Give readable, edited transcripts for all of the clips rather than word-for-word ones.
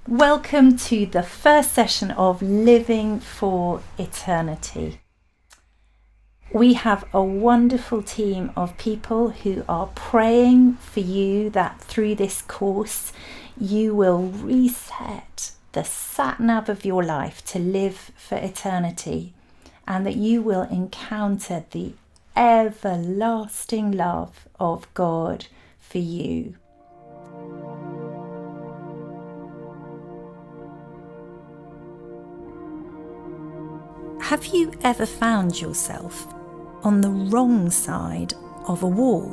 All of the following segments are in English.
Welcome to the first session of Living for Eternity. We have a wonderful team of people who are praying for you that through this course you will reset the sat-nav of your life to live for eternity, and that you will encounter the everlasting love of God for you. Have you ever found yourself on the wrong side of a wall?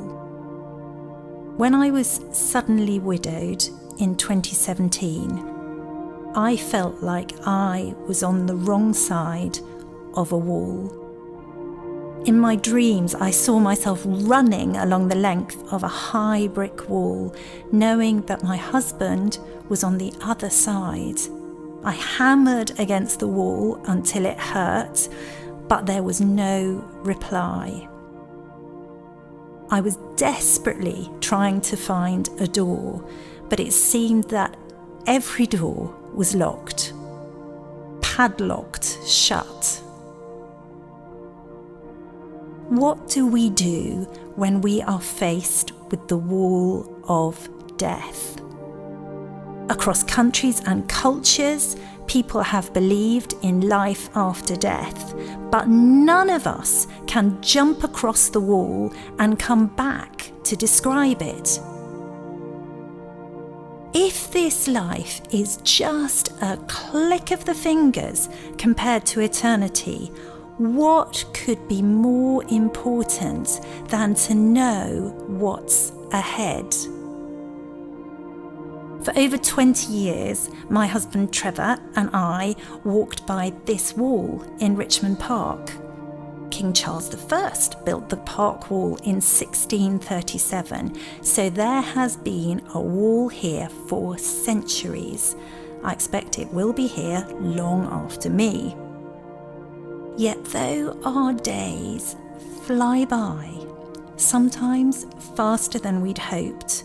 When I was suddenly widowed in 2017, I felt like I was on the wrong side of a wall. In my dreams, I saw myself running along the length of a high brick wall, knowing that my husband was on the other side. I hammered against the wall until it hurt, but there was no reply. I was desperately trying to find a door, but it seemed that every door was locked, padlocked shut. What do we do when we are faced with the wall of death? Across countries and cultures, people have believed in life after death, but none of us can jump across the wall and come back to describe it. If this life is just a click of the fingers compared to eternity, what could be more important than to know what's ahead? For over 20 years, my husband Trevor and I walked by this wall in Richmond Park. King Charles I built the park wall in 1637, so there has been a wall here for centuries. I expect it will be here long after me. Yet though our days fly by, sometimes faster than we'd hoped,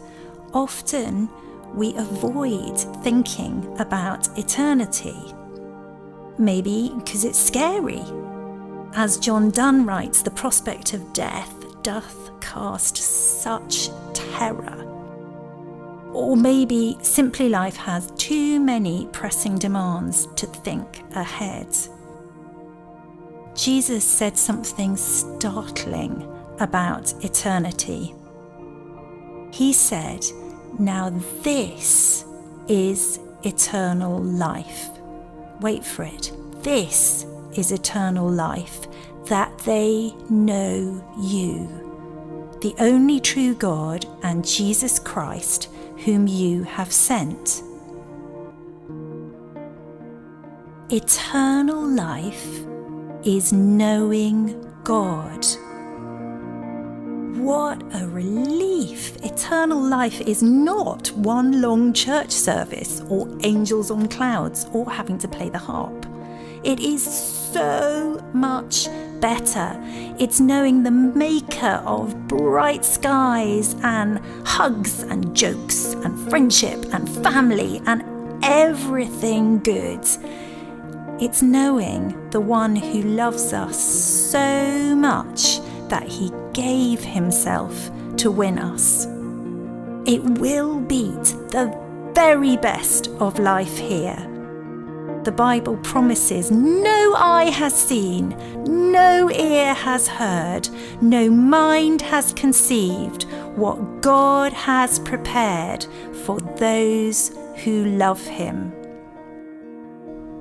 often we avoid thinking about eternity. Maybe because it's scary. As John Donne writes, the prospect of death doth cast such terror. Or maybe simply life has too many pressing demands to think ahead. Jesus said something startling about eternity. He said, "Now this is eternal life." Wait for it. This is eternal life, that they know you, the only true God, and Jesus Christ, whom you have sent. Eternal life is knowing God. What a relief! Eternal life is not one long church service or angels on clouds or having to play the harp. It is so much better. It's knowing the maker of bright skies and hugs and jokes and friendship and family and everything good. It's knowing the one who loves us so much that he gave himself to win us. It will beat the very best of life here. The Bible promises no eye has seen, no ear has heard, no mind has conceived what God has prepared for those who love him.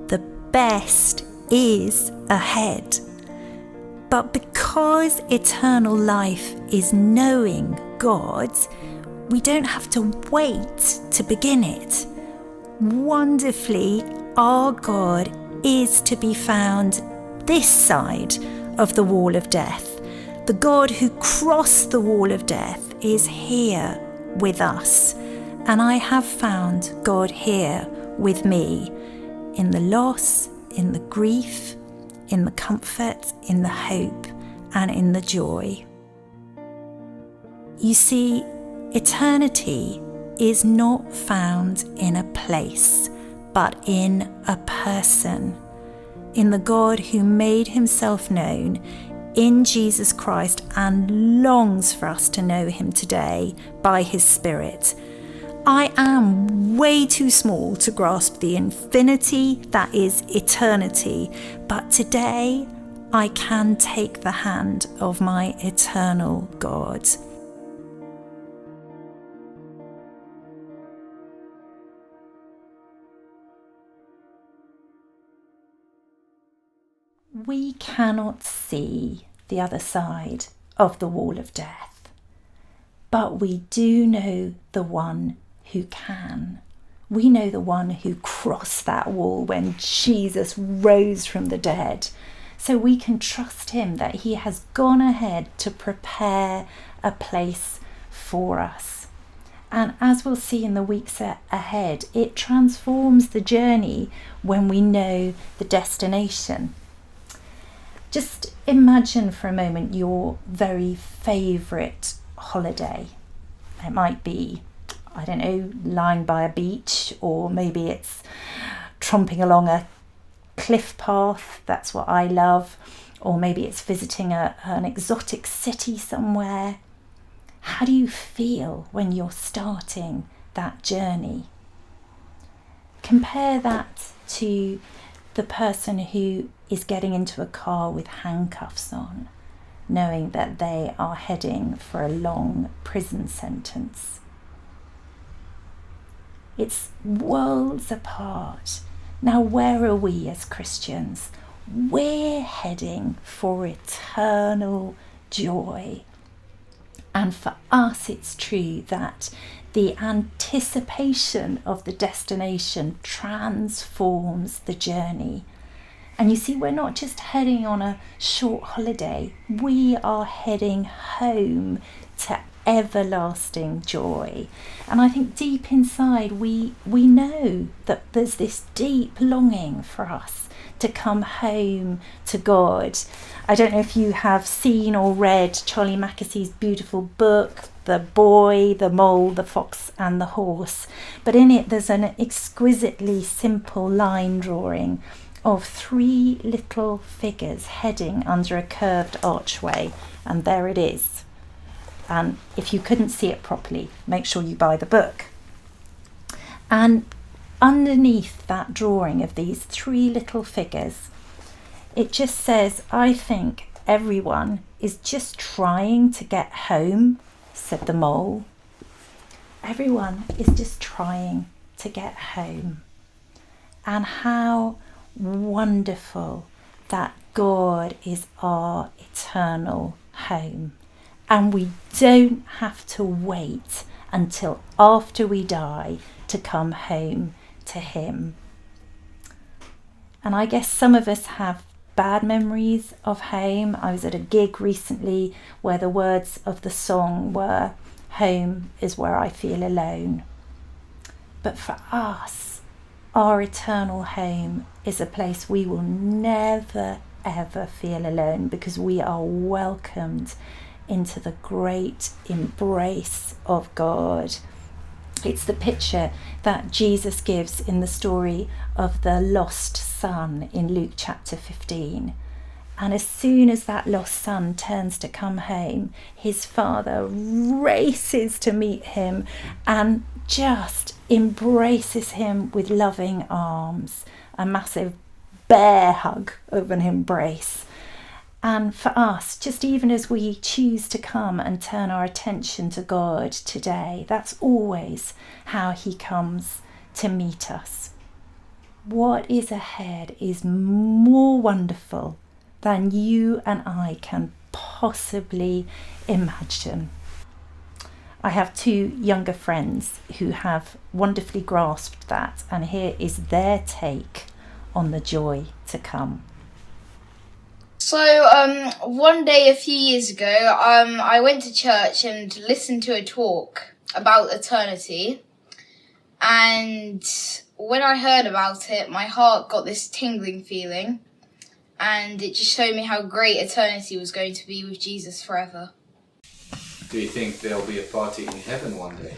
The best is ahead. But because eternal life is knowing God, we don't have to wait to begin it. Wonderfully, our God is to be found this side of the wall of death. The God who crossed the wall of death is here with us. And I have found God here with me in the loss, in the grief, in the comfort, in the hope, and in the joy. You see, eternity is not found in a place, but in a person, in the God who made himself known in Jesus Christ and longs for us to know him today by his Spirit. I am way too small to grasp the infinity that is eternity, but today I can take the hand of my eternal God. We cannot see the other side of the wall of death, but we do know the one who can. We know the one who crossed that wall when Jesus rose from the dead. So we can trust him that he has gone ahead to prepare a place for us. And as we'll see in the weeks ahead, it transforms the journey when we know the destination. Just imagine for a moment your very favourite holiday. It might be, I don't know, lying by a beach, or maybe it's tromping along a cliff path. That's what I love. Or maybe it's visiting an exotic city somewhere. How do you feel when you're starting that journey? Compare that to the person who is getting into a car with handcuffs on, knowing that they are heading for a long prison sentence. It's worlds apart. Now, where are we as Christians? We're heading for eternal joy. And for us, it's true that the anticipation of the destination transforms the journey. And you see, we're not just heading on a short holiday, we are heading home to everlasting joy. And I think deep inside we know that there's this deep longing for us to come home to God. I don't know if you have seen or read Charlie Mackessy's beautiful book, The Boy, the Mole, the Fox and the Horse, but in it there's an exquisitely simple line drawing of three little figures heading under a curved archway, and there it is. And if you couldn't see it properly, make sure you buy the book. And underneath that drawing of these three little figures, it just says, I think everyone is just trying to get home, said the mole. Everyone is just trying to get home. And how wonderful that God is our eternal home. And we don't have to wait until after we die to come home to him. And I guess some of us have bad memories of home. I was at a gig recently where the words of the song were, "Home is where I feel alone." But for us, our eternal home is a place we will never ever feel alone, because we are welcomed into the great embrace of God. It's the picture that Jesus gives in the story of the lost son in Luke chapter 15. And as soon as that lost son turns to come home, his father races to meet him and just embraces him with loving arms, a massive bear hug of an embrace. And for us, just even as we choose to come and turn our attention to God today, that's always how he comes to meet us. What is ahead is more wonderful than you and I can possibly imagine. I have two younger friends who have wonderfully grasped that, and here is their take on the joy to come. So, one day a few years ago, I went to church and listened to a talk about eternity. And when I heard about it, my heart got this tingling feeling. And it just showed me how great eternity was going to be with Jesus forever. Do you think there'll be a party in heaven one day?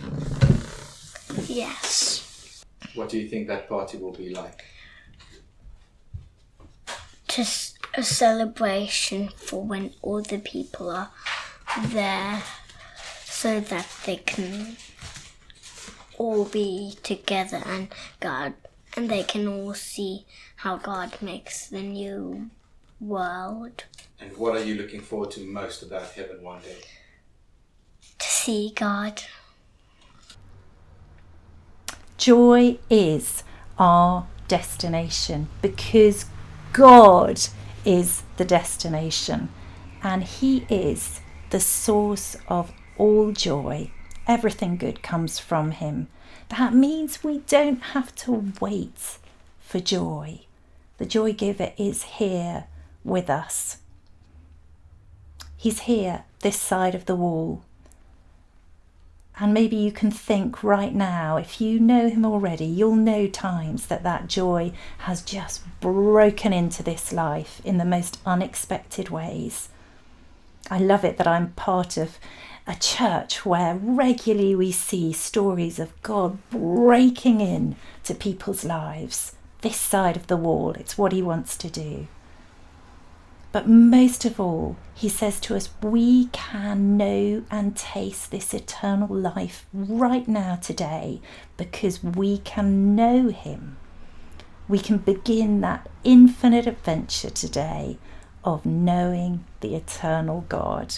Yes. What do you think that party will be like? Just a celebration for when all the people are there so that they can all be together and they can all see how God makes the new world. And what are you looking forward to most about heaven one day? To see God. Joy is our destination because God is the destination and He is the source of all joy. Everything good comes from Him. That means we don't have to wait for joy. The joy giver is here with us. He's here this side of the wall. And maybe you can think right now, if you know Him already, you'll know times that joy has just broken into this life in the most unexpected ways. I love it that I'm part of a church where regularly we see stories of God breaking in to people's lives. This side of the wall, it's what He wants to do. But most of all, He says to us, we can know and taste this eternal life right now today because we can know Him. We can begin that infinite adventure today of knowing the eternal God.